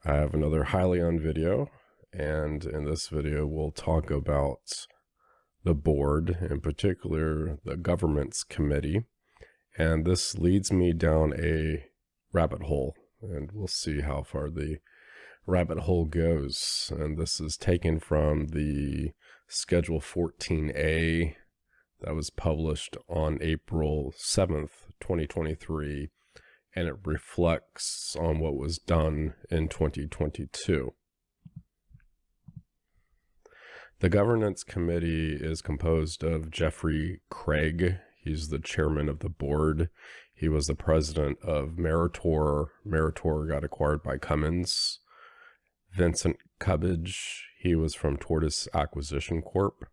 I have another Hyliion video, and in this video we'll talk about the board, in particular the governance committee, and this leads me down a rabbit hole, and we'll see how far the rabbit hole goes. And this is taken from the Schedule 14A that was published on April 7th, 2023, and it reflects on what was done in 2022. The governance committee is composed of Jeffrey Craig. He's the chairman of the board. He was the president of Meritor. Meritor got acquired by Cummins. Vincent Cubbage, he was from Tortoise Acquisition Corp.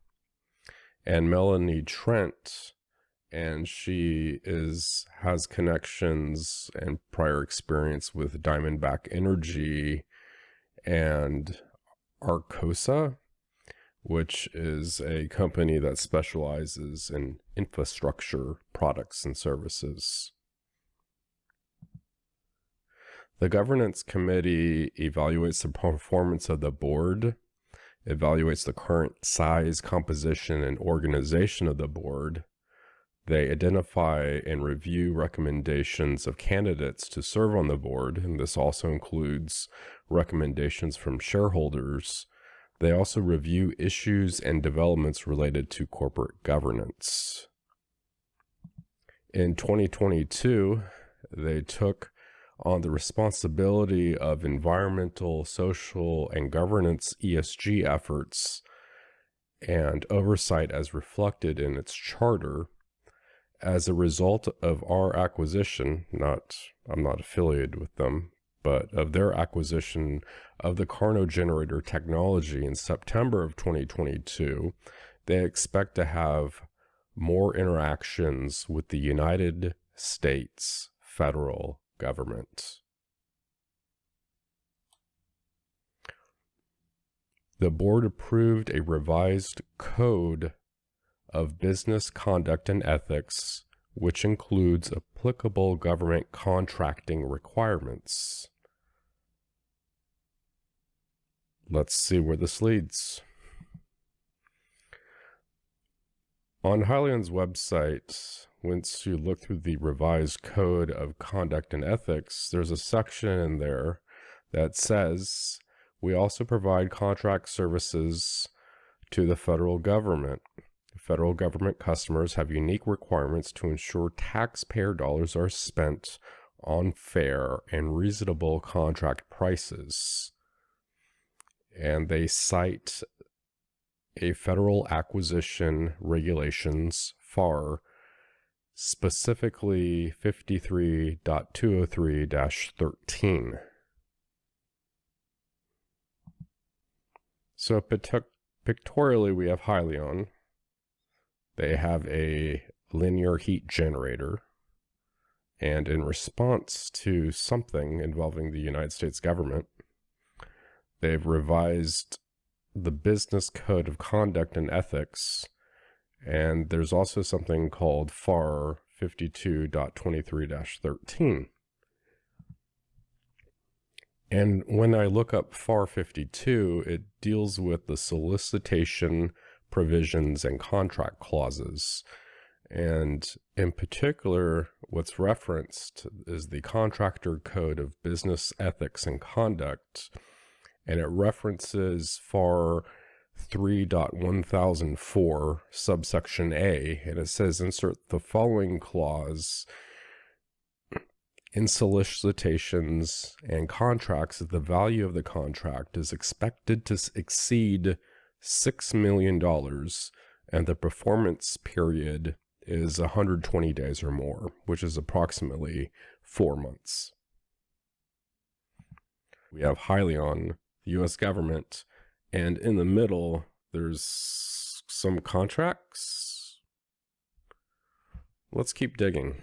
And Melanie Trent, and she has connections and prior experience with Diamondback Energy and Arcosa, which is a company that specializes in infrastructure products and services. The governance committee evaluates the performance of the board, evaluates the current size, composition, and organization of the board. They identify and review recommendations of candidates to serve on the board, and this also includes recommendations from shareholders. They also review issues and developments related to corporate governance. In 2022, they took on the responsibility of environmental, social, and governance (ESG) efforts and oversight as reflected in its charter. As a result of our acquisition, I'm not affiliated with them, but of their acquisition of the Carno generator technology in September of 2022, they expect to have more interactions with the United States federal government. The board approved a revised code of business conduct and ethics, which includes applicable government contracting requirements. Let's see where this leads. On Hyliion's website, once you look through the revised code of conduct and ethics, there's a section in there that says, we also provide contract services to the federal government. Federal government customers have unique requirements to ensure taxpayer dollars are spent on fair and reasonable contract prices. And they cite a Federal Acquisition Regulations, FAR, specifically 53.203-13. So pictorially, we have Hyliion. They have a linear heat generator, and in response to something involving the United States government, they've revised the business code of conduct and ethics, and there's also something called FAR 52.23-13. And when I look up FAR 52, it deals with the solicitation provisions and contract clauses. And in particular, what's referenced is the Contractor Code of Business Ethics and Conduct, and it references FAR 3.1004 subsection A, and it says insert the following clause: in solicitations and contracts, the value of the contract is expected to exceed $6 million, and the performance period is 120 days or more, which is approximately 4 months. We have Hyliion, the U.S. government, and in the middle, there's some contracts. Let's keep digging.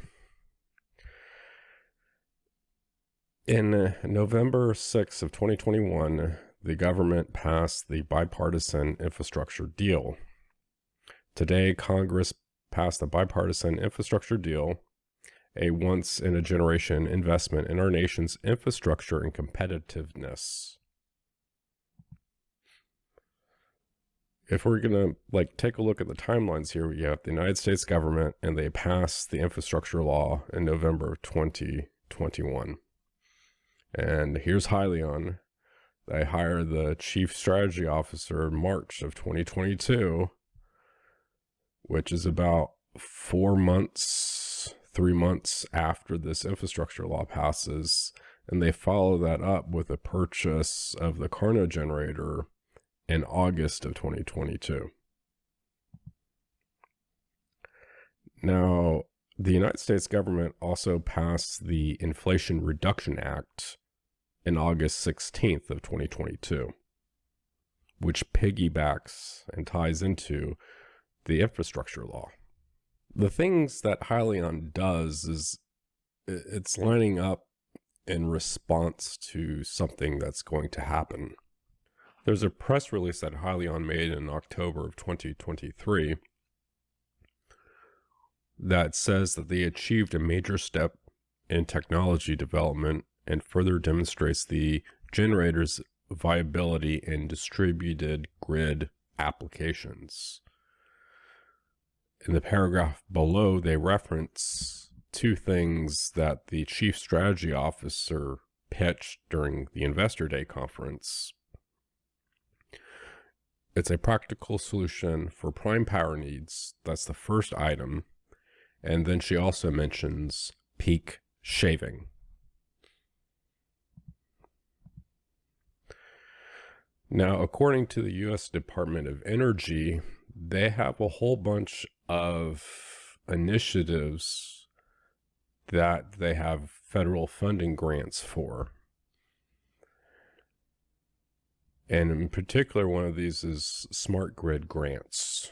In November 6th of 2021, the government passed the bipartisan infrastructure deal. Today, Congress passed the bipartisan infrastructure deal, a once-in-a-generation investment in our nation's infrastructure and competitiveness. If we're going to take a look at the timelines here, we have the United States government, and they passed the infrastructure law in November of 2021. And here's Hyliion. They hire the chief strategy officer in March of 2022, which is about 4 months, 3 months after this infrastructure law passes. And they follow that up with a purchase of the Carno generator in August of 2022. Now, the United States government also passed the Inflation Reduction Act in August 16th of 2022, which piggybacks and ties into the infrastructure law. The things that Hyliion does is it's lining up in response to something that's going to happen. There's a press release that Hyliion made in October of 2023 that says that they achieved a major step in technology development and further demonstrates the generator's viability in distributed grid applications. In the paragraph below, they reference two things that the chief strategy officer pitched during the Investor Day conference. It's a practical solution for prime power needs. That's the first item. And then she also mentions peak shaving. Now, according to the U.S. Department of Energy, they have a whole bunch of initiatives that they have federal funding grants for. And in particular, one of these is smart grid grants.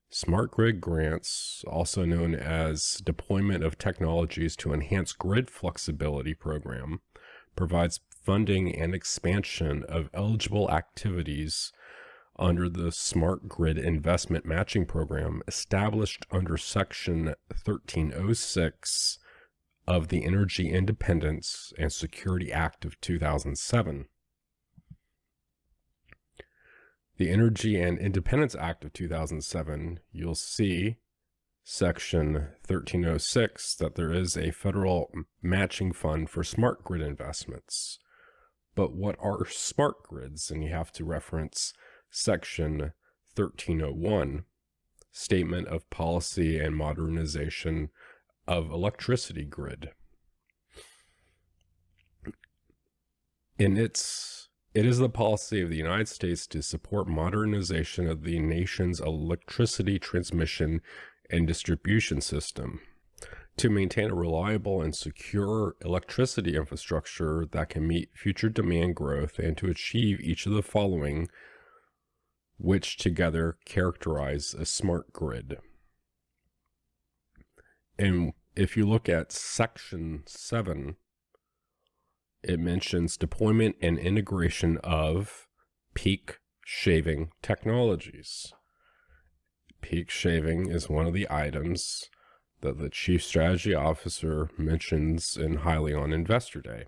Smart grid grants, also known as Deployment of Technologies to Enhance Grid Flexibility Program, provides funding and expansion of eligible activities under the Smart Grid Investment Matching Program established under Section 1306 of the Energy Independence and Security Act of 2007. The Energy and Independence Act of 2007, you'll see Section 1306 that there is a federal matching fund for smart grid investments. But what are smart grids? And you have to reference Section 1301, Statement of Policy and Modernization of Electricity Grid. It is the policy of the United States to support modernization of the nation's electricity transmission and distribution system, to maintain a reliable and secure electricity infrastructure that can meet future demand growth, and to achieve each of the following, which together characterize a smart grid. And if you look at Section 7, it mentions deployment and integration of peak shaving technologies. Peak shaving is one of the items that the Chief Strategy Officer mentions in Hyliion Investor Day.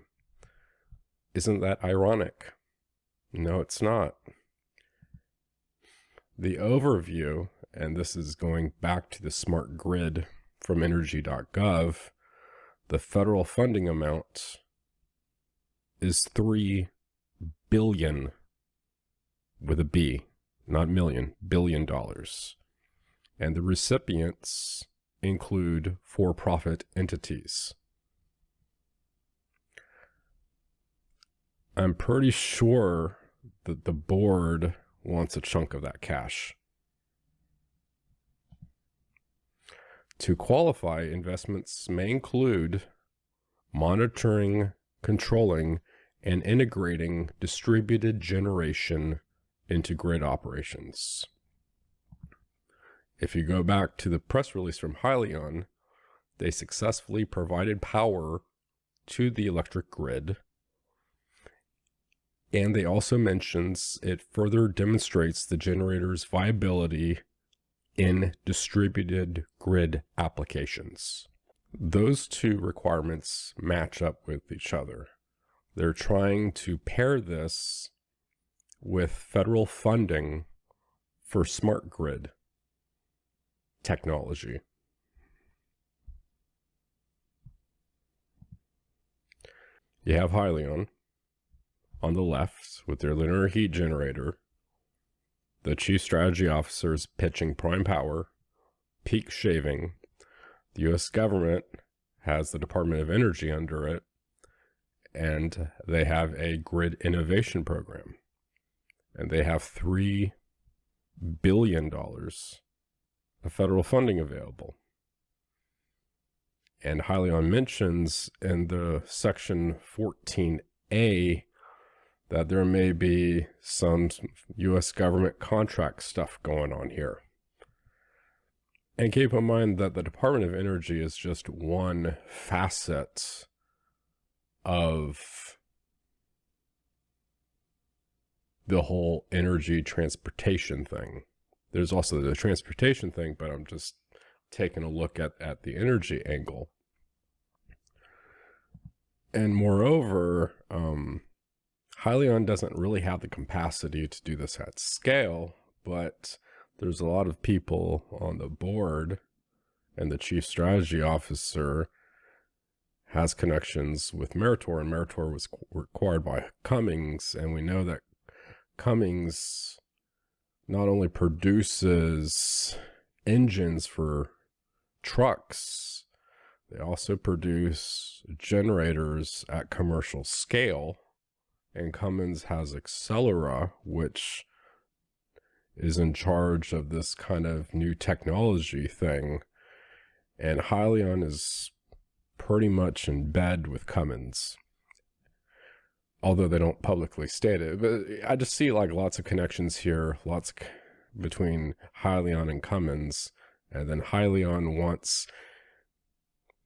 Isn't that ironic? No, it's not. The overview, and this is going back to the smart grid from energy.gov, the federal funding amount is $3 billion with a B, not million, $billion. And the recipients include for-profit entities. I'm pretty sure that the board wants a chunk of that cash. To qualify, investments may include monitoring, controlling, and integrating distributed generation into grid operations. If you go back to the press release from Hyliion, they successfully provided power to the electric grid, and they also mentions it further demonstrates the generator's viability in distributed grid applications. those two requirements match up with each other. They're trying to pair this with federal funding for smart grid technology. You have Hyliion on the left with their linear heat generator. The chief strategy officer is pitching prime power, peak shaving. The U.S. government has the Department of Energy under it, and they have a grid innovation program. And they have $3 billion of federal funding available. And Hyliion mentions in the section 14A that there may be some U.S. government contract stuff going on here. And keep in mind that the Department of Energy is just one facet of the whole energy transportation thing. There's also the transportation thing, but I'm just taking a look at the energy angle. And moreover, Hyliion doesn't really have the capacity to do this at scale, but there's a lot of people on the board, and the chief strategy officer has connections with Meritor, and Meritor was acquired by Cummins, and we know that Cummins not only produces engines for trucks, they also produce generators at commercial scale, and Cummins has Accelera, which is in charge of this kind of new technology thing, and Hyliion is pretty much in bed with Cummins, although they don't publicly state it. But I just see like lots of connections here, between Hyliion and Cummins, and then Hyliion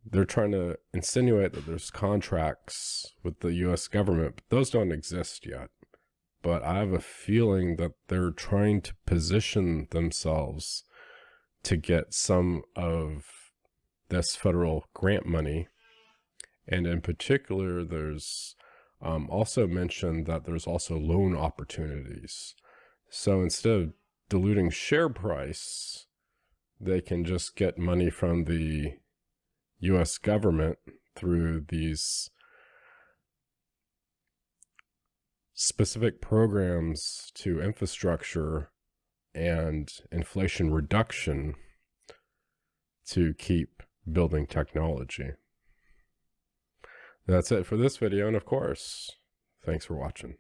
they're trying to insinuate that there's contracts with the U.S. government, but those don't exist yet. But I have a feeling that they're trying to position themselves to get some of this federal grant money. And in particular, there's also mentioned that there's also loan opportunities. So instead of diluting share price, they can just get money from the U.S. government through these specific programs to infrastructure and inflation reduction to keep building technology. That's it for this video, and of course, thanks for watching.